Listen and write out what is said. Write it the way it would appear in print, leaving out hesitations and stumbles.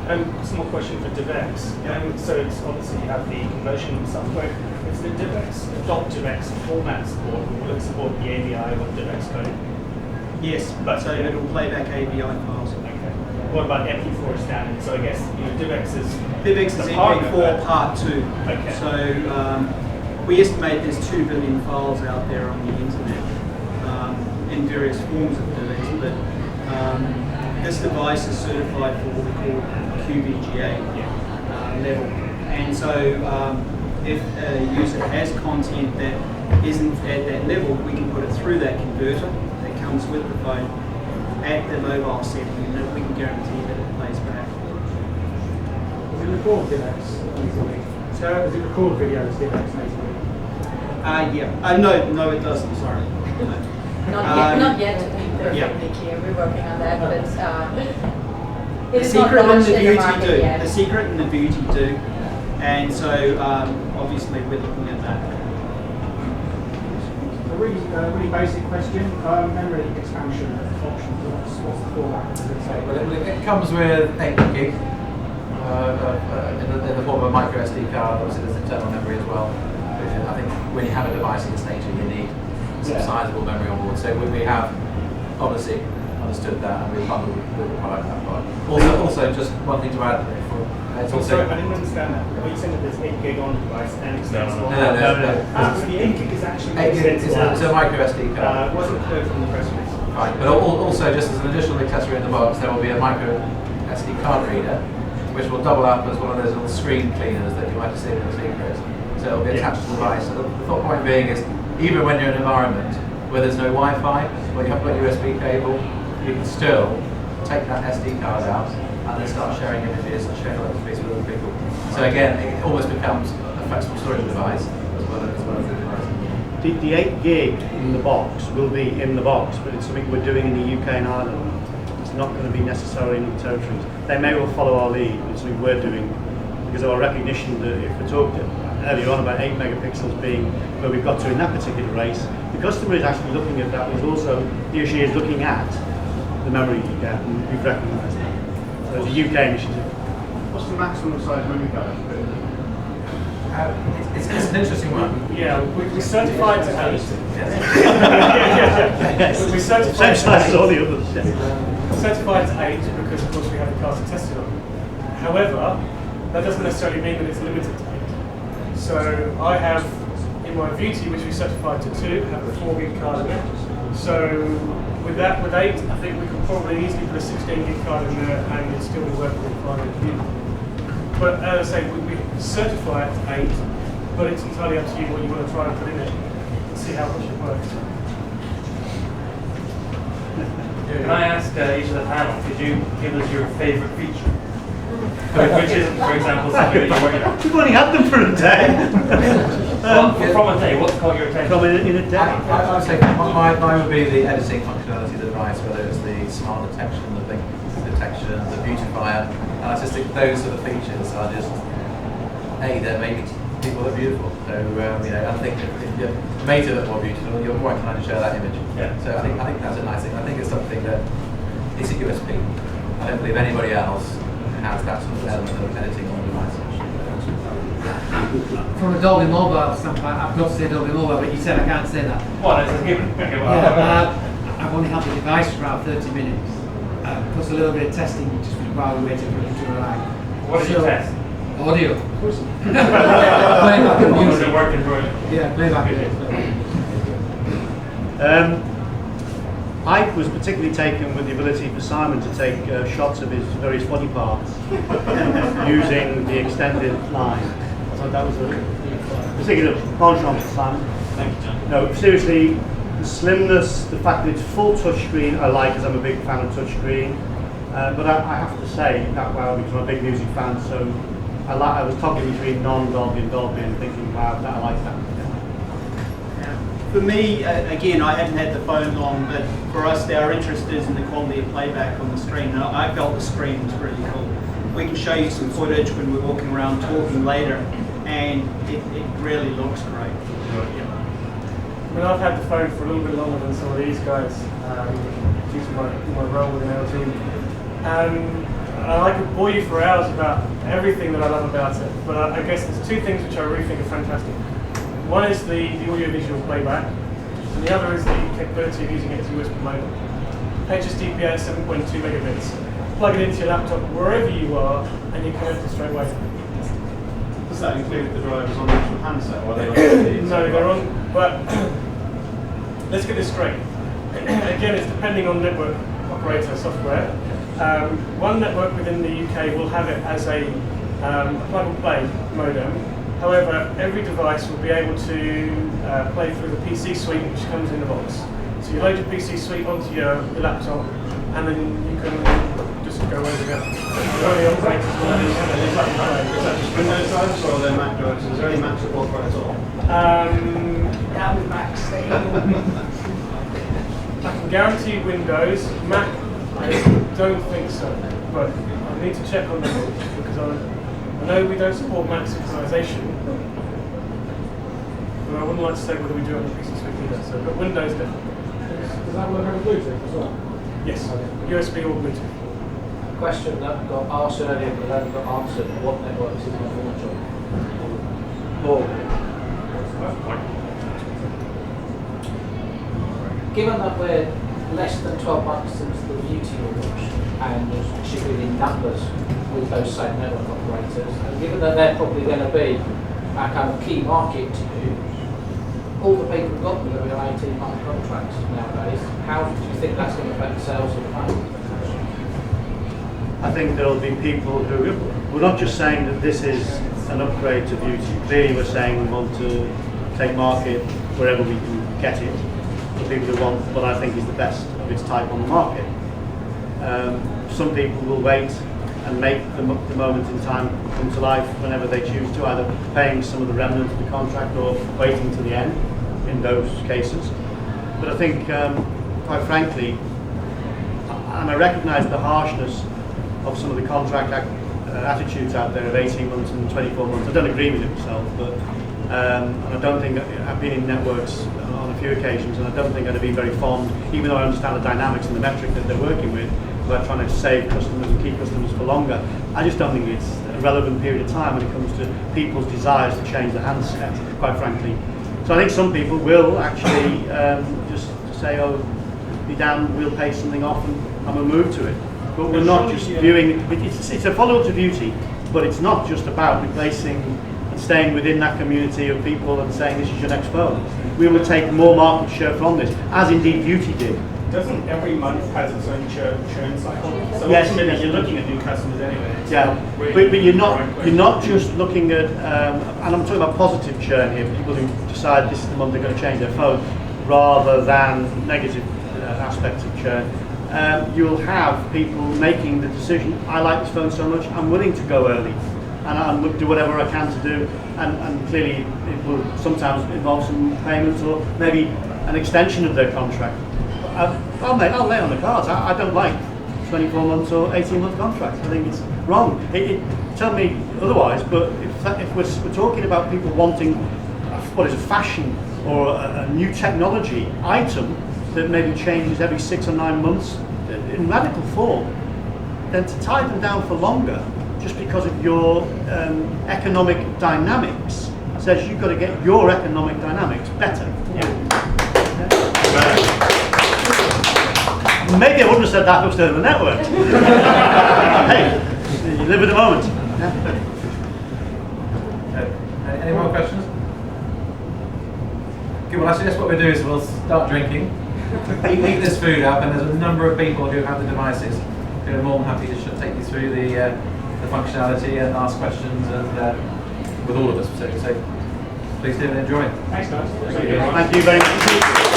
Some more question for DivX. So it's obviously you have the conversion software. Is the DivX adopt DivX format support? Will it support the AVI with DivX coding? Yes, but so it'll play back AVI files. Okay. What about MP4 standard? So I guess DivX is MP4 Part 2. Okay. So we estimate there's 2 billion files out there on the internet in various forms of DivX, but this device is certified for what we call QVGA level. And so if a user has content that isn't at that level, we can put it through that converter that comes with the phone at the mobile setting, and we can guarantee that it plays back. Does it record DivX natively? So does it record videos DivX natively? Yeah. No, it doesn't. Sorry. Not yet, to be perfectly clear. We're working on that, but it is not launched in the market yet. The Secret and the Beauty do, and so obviously we're looking at that. A really basic question. Memory expansion options. What's the format? Does it say? Well, it comes with 8 gig in the form of a micro SD card. Obviously, there's internal memory as well. I think when you have a device in this nature, you need some sizable memory on board. So we have obviously understood that, and we've bundled with the product that part. Also, just one thing to add. It's also, sorry, I didn't understand that. What you said that there's 8 gig on the device and extensible. No. So the 8 gig is actually 8 gig is a micro SD card. It wasn't clear from the press release. Right, but also just as an additional accessory in the box, there will be a micro SD card reader, which will double up as one of those little screen cleaners that you might have seen in the Secret. So it will be attached to the device. So the thought point being is, even when you're in an environment where there's no Wi-Fi, where you haven't got a USB cable, you can still take that SD card out and then start sharing images and sharing other space with other people. So again, it almost becomes a flexible storage device as well as the device. The 8 gig in the box will be in the box, but it's something we're doing in the UK and Ireland. It's not going to be necessarily in the territories. They may well follow our lead. It's something we're doing because of our recognition that if we talked earlier on about 8 megapixels being where we've got to in that particular race, the customer is actually looking at that. Is also he or she is looking at the memory you get, and we've recognised that. So it's a UK initiative. What's the maximum size memory card? It's an interesting one. Yeah, we certified to 8. Yes. We certified Same size as all the others. certified to 8 because of course we have the cards to test it on. However, that doesn't necessarily mean that it's limited to 8. So I have in my Beauty, which we certified to 2, have a 4 gig card in it. So with 8, I think we could probably easily put a 16 gig card in there and it'd still be working fine in the Beauty. But as I say, we certify it to 8, but it's entirely up to you what you want to try and put in it and see how much it works. Can I ask each of the panel, could you give us your favourite feature? Which is, for example, something that you're working on? We've only had them for a day. From a day, what's caught your attention? From in a day. I would say mine would be the editing functionality of the device, whether it's the smart detection, the blink detection, the beautifier, and I just think those sort of features are just, they're making people look beautiful. So I think if you're made to look more beautiful, you're more inclined to share that image. Yeah. So I think that's a nice thing. I think it's something that is a USP. I don't believe anybody else has that sort of element of editing on the device. From a Dolby Mobile standpoint, I've got to say Dolby Mobile, but you said I can't say that. Well, it's a given. I've only had the device for about 30 minutes, plus a little bit of testing just while we waited for it to arrive. What did you test? Audio. Playback and Was music. it working for you? Yeah, playback and music. I was particularly taken with the ability for Simon to take shots of his various body parts using the extended line. I thought that was a particular penchant for Simon. Thank you, John. No, seriously, the slimness, the fact that it's full touchscreen, I like, as I'm a big fan of touchscreen. But I have to say that because I'm a big music fan, so I was toggling between non-Dolby and Dolby and thinking, wow, I like that. For me, again, I hadn't had the phone long, but for us, our interest is in the quality of playback on the screen. And I felt the screen was really cool. We can show you some footage when we're walking around talking later, and it really looks great. I mean, I've had the phone for a little bit longer than some of these guys, due to my role within LG. I could bore you for hours about everything that I love about it, but I guess there's two things which I really think are fantastic. One is the audio-visual playback, and the other is the capability of using it as a USB modem. HSDP at 7.2 megabits. Plug it into your laptop wherever you are, and you connect it straight away. Does that include the drivers on the actual handset? Or are they on the No, they're on. But let's get this straight. Again, it's depending on network operator software. One network within the UK will have it as a plug-and-play modem. However, every device will be able to play through the PC suite which comes in the box. So you load your PC suite onto your laptop, and then you can just go where you go. Is that just Windows drivers or are there Mac drivers? Is there any Mac support for it at all? That would max thing. I can guarantee Windows. Mac, I don't think so, but I need to check on the rules because I know we don't support Mac synchronization, but I wouldn't like to say whether we do it on the PC suite either. So, but Windows definitely. Does that work over Bluetooth as well? Yes, USB or Bluetooth. Question that got asked earlier but then got answered: what networks is on launch on? Given that we're less than 12 months since the beauty launch and there's shipping in numbers with those same network operators, and given that they're probably going to be our kind of key market to you, all the people who've got them are on 18-month contracts nowadays. How do you think that's going to affect sales of the phone? I think there'll be people who, we're not just saying that this is an upgrade to beauty. Clearly we're saying we want to take market wherever we can get it, for people who want what I think is the best of its type on the market. Some people will wait and make the moment in time come to life whenever they choose to, either paying some of the remnant of the contract or waiting to the end in those cases. But I think, quite frankly, and I recognise the harshness of some of the contract attitudes out there of 18 months and 24 months. I don't agree with it myself, but and I don't think, I've been in networks on a few occasions, and I don't think I'd be very fond, even though I understand the dynamics and the metric that they're working with, about trying to save customers and keep customers for longer. I just don't think it's a relevant period of time when it comes to people's desires to change the handset, quite frankly. So I think some people will actually just say, oh, be damned, we'll pay something off and we'll move to it. But we're not just viewing, it's a follow-up to beauty, but it's not just about replacing and staying within that community of people and saying this is your next phone. We will take more market share from this, as indeed beauty did. Doesn't every month has its own churn cycle? So yes, ultimately you're looking at new customers anyway. Yeah, Really but you're not just looking at, and I'm talking about positive churn here, people who decide this is the month they're going to change their phone, rather than negative aspects of churn. You'll have people making the decision, I like this phone so much, I'm willing to go early, and I'll do whatever I can to do, and clearly it will sometimes involve some payments or maybe an extension of their contract. I'll lay on the cards. I don't like 24 months or 18-month contracts. I think it's wrong. Tell me otherwise, but if we're talking about people wanting what is a fashion or a new technology item that maybe changes every 6 or 9 months in radical form, then to tie them down for longer just because of your economic dynamics says you've got to get your economic dynamics better. Yeah. Maybe I wouldn't have said that upstairs in the network. Hey, you live in the moment. Any more questions? Okay, well I suggest what we do is we'll start drinking, eat this food up, and there's a number of people who have the devices who are more than happy to take you through the functionality and ask questions, and with all of us. So please do and enjoy. Thanks guys. Thank you very much.